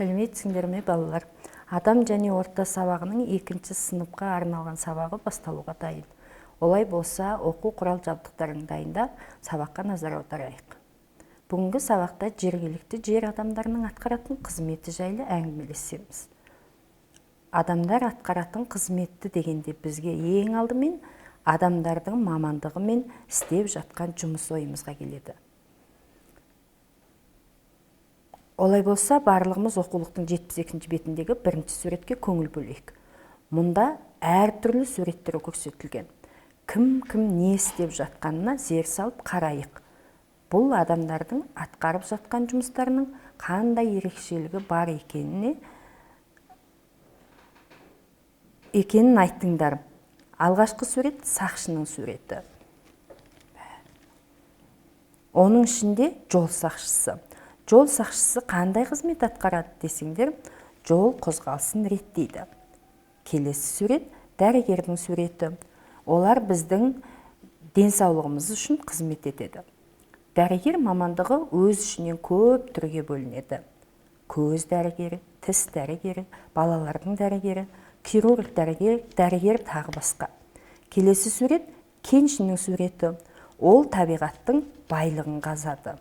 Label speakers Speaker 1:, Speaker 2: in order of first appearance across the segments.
Speaker 1: Сәлеметсіңдер ме, балалар? Адам және орта сабағының 2-ші сыныпқа арналған сабағы басталуға дайын. Олай болса, оқу құрал жабдықтарын дайындап, сабаққа назар аударайық. Бүгінгі сабақта жергілікті жер адамдарының атқаратын қызметі жайлы әңгімелесеміз. Адамдар атқаратын қызметті дегенде бізге ең алдымен адамдардың мамандығы мен істеп жатқан жұмыс ойымызға келеді. Олай болса, барлығымыз оқулықтың 72-ші бетіндегі 1-ші суретке көңіл бөлейік. Мұнда әртүрлі суреттері көрсетілген. Кім не істеп жатқанына зер салып қарайық. Бұл адамдардың атқарып жатқан жұмыстарының қандай ерекшелігі бар екенін айттыңдар. Алғашқы сурет сақшының суреті. Оның ішінде жол сақшысы. Жол сақшысы қандай қызмет атқарады десеңдер, жол қозғалысын реттейді. Келесі сурет дәрігердің суреті. Олар біздің денсаулығымыз үшін қызмет етеді. Дәрігер мамандығы өз ішінен көп түрге бөлінеді. Көз дәрігері, тіс дәрігері, балалардың дәрігері, хирург дәрігер тағы басқа. Келесі сурет кеншінің суреті. Ол табиғаттың байлығын қазады.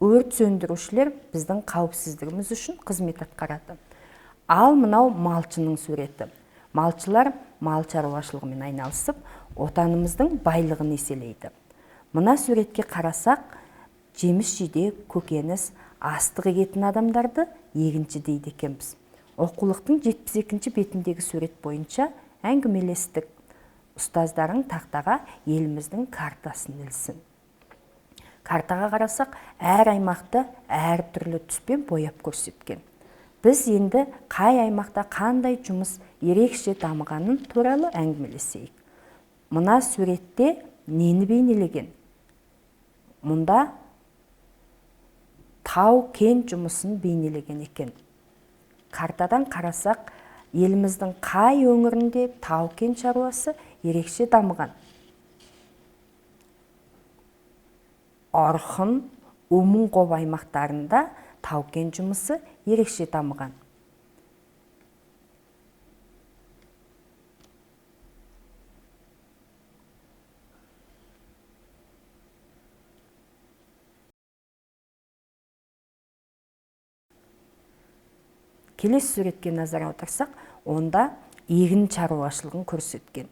Speaker 1: Өрт сөндірушілер біздің қауіпсіздігіміз үшін қызмет атқарады. Ал мынау малшының суреті. Малшылар мал шаруашылығымен айналысып, отанымыздың байлығын еселейді. Мына суретке қарасақ, жеміс-жидек, көкөніс, астық егетін адамдарды егінші дейді екенбіз. Оқулықтың 72-ші бетіндегі сурет бойынша әңгімелестік. Ұстаздарың тақтаға еліміздің картасын ілсін. Картаға қарасақ, әр аймақты әр түрлі түспен бояп көрсеткен. Біз енді қай аймақта қандай жұмыс ерекше дамығанын туралы әңгімелесейік. Мына суретте нені бейнелеген? Мұнда тау-кен жұмысын бейнелеген екен. Картадан қарасақ, еліміздің қай өңірінде тау-кен шаруасы ерекше дамыған? Орхон, Умунғоб аймақтарында тау-кен жұмысы ерекше дамыған. Келесі суретке назар аударсақ, онда егін шаруашылығын көрсеткен.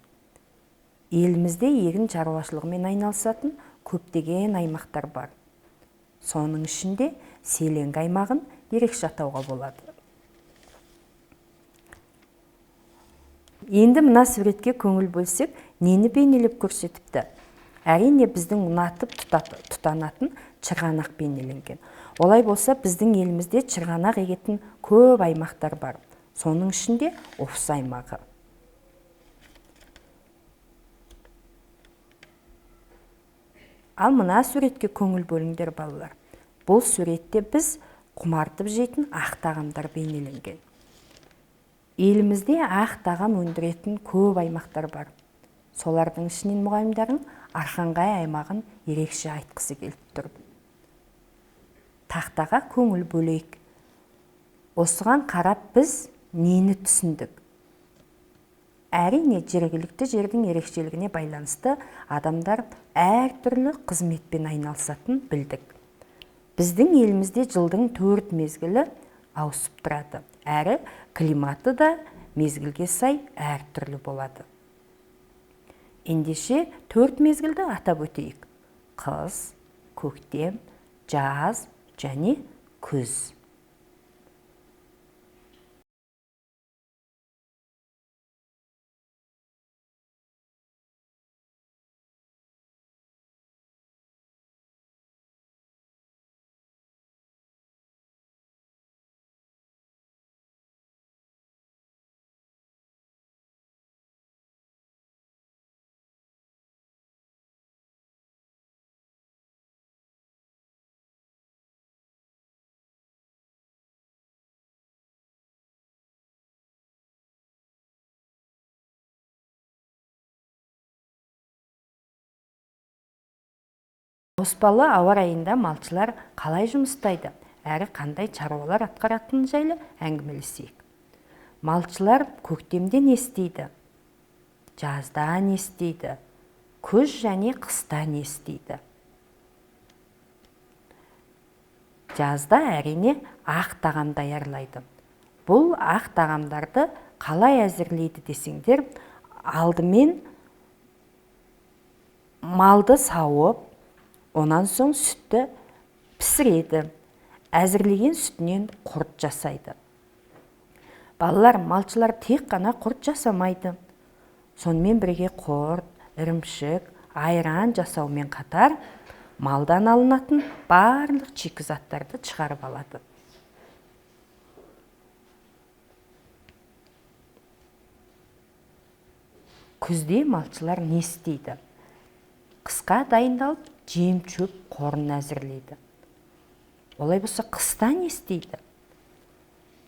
Speaker 1: Елімізде егін шаруашылығымен айналысатын көптеген аймақтар бар. Соның ішінде Селенгі аймағын ерекше атауға болады. Енді мына суретке көңіл бөлсек, нені бейнелеп көрсетіпті? Әрине біздің ұнатып тұтанатын чырғанақ бейнеленген. Олай болса, біздің елімізде чырғанақ егетін көп аймақтар бар. Соның ішінде Офс аймағы. Ал мына суретке көңіл бөліңдер, балалар. Бұл суретте біз құмартып жейтін ақ тағамдар бейнеленген. Елімізде ақ тағам өндіретін көп аймақтар бар. Солардың ішінен мұғалімдердің Архангай аймағын ерекше айтқысы келіп тұр. Тақтаға көңіл бөлейік. Осыған қарап біз нені түсіндік? Әрине, жергілікті жердің ерекшелігіне байланысты адамдар әр түрлі қызметпен айналысатын білдік. Біздің елімізде жылдың 4 мезгілі ауысып тұрады. Әрі климаты да мезгілге сай әр түрлі болады. Ендеше 4 мезгілді атап өтейік. Қыс, көктем, жаз және күз. Ауыспалы ауа райында малшылар қалай жұмыстайды? әрі қандай шаруалар атқаратыны жайлы әңгімелесейік. Малшылар көктемде не істейді? Жазда не істейді? Күз және қыста не істейді? Жазда әрине ақ тағам даярлайды. Бұл ақ тағамдарды қалай әзірлейді десеңдер, алдымен малды сауып, онан соң сүтті пісіреді. Әзірлеген сүтінен құрт жасайды. Балалар, малшылар тек қана құрт жасамайды. Сонымен бірге құрт, ірімшік, айран жасаумен қатар малдан алынатын барлық шикізаттарды шығарып алады. Күзде малшылар не істейді? Қысқа дайындалып, жем-шөп қорын әзірлейді. Олай болса, қыста не істейді?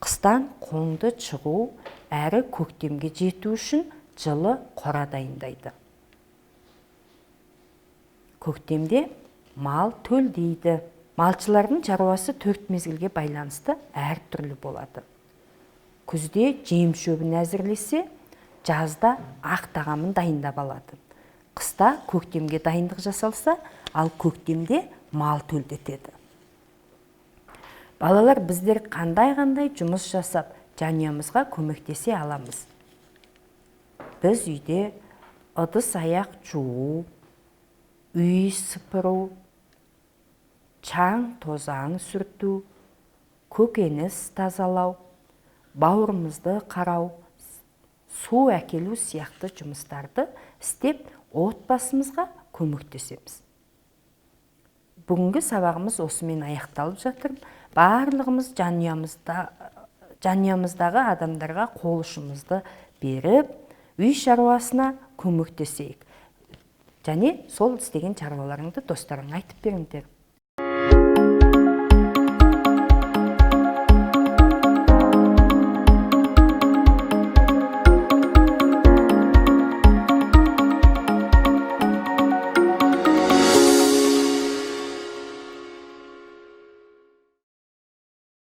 Speaker 1: Қыстан қоңды шығу әрі көктемге жету үшін жылы қора дайындайды. Көктемде мал төлдейді. Малшылардың шаруасы 4 мезгілге байланысты әр түрлі болады. Күзде жем-шөбін әзірлесе, жазда ақ тағамын дайындап алады. Қыста көктемге дайындық жасалса, ал көктемде мал төлдетеді. Балалар, біздер қандай-қандай жұмыс жасап, жанұямызға көмектесе аламыз. Біз үйде ыдыс аяқ жуу, үй сыпыру, чаң тозаң сүрту, көкөніс тазалау, бауырымызды қарау, су әкелу сияқты жұмыстарды істеп, отбасымызға көмектесеміз. Бүгінгі сабағымыз осымен аяқталып жатыр. Барлығымыз жанұямыздағы адамдарға қол ұшымызды беріп, үй шаруасына көмектесейік. Және сол істеген шаруаларыңды достарыңа айтып беріңдер.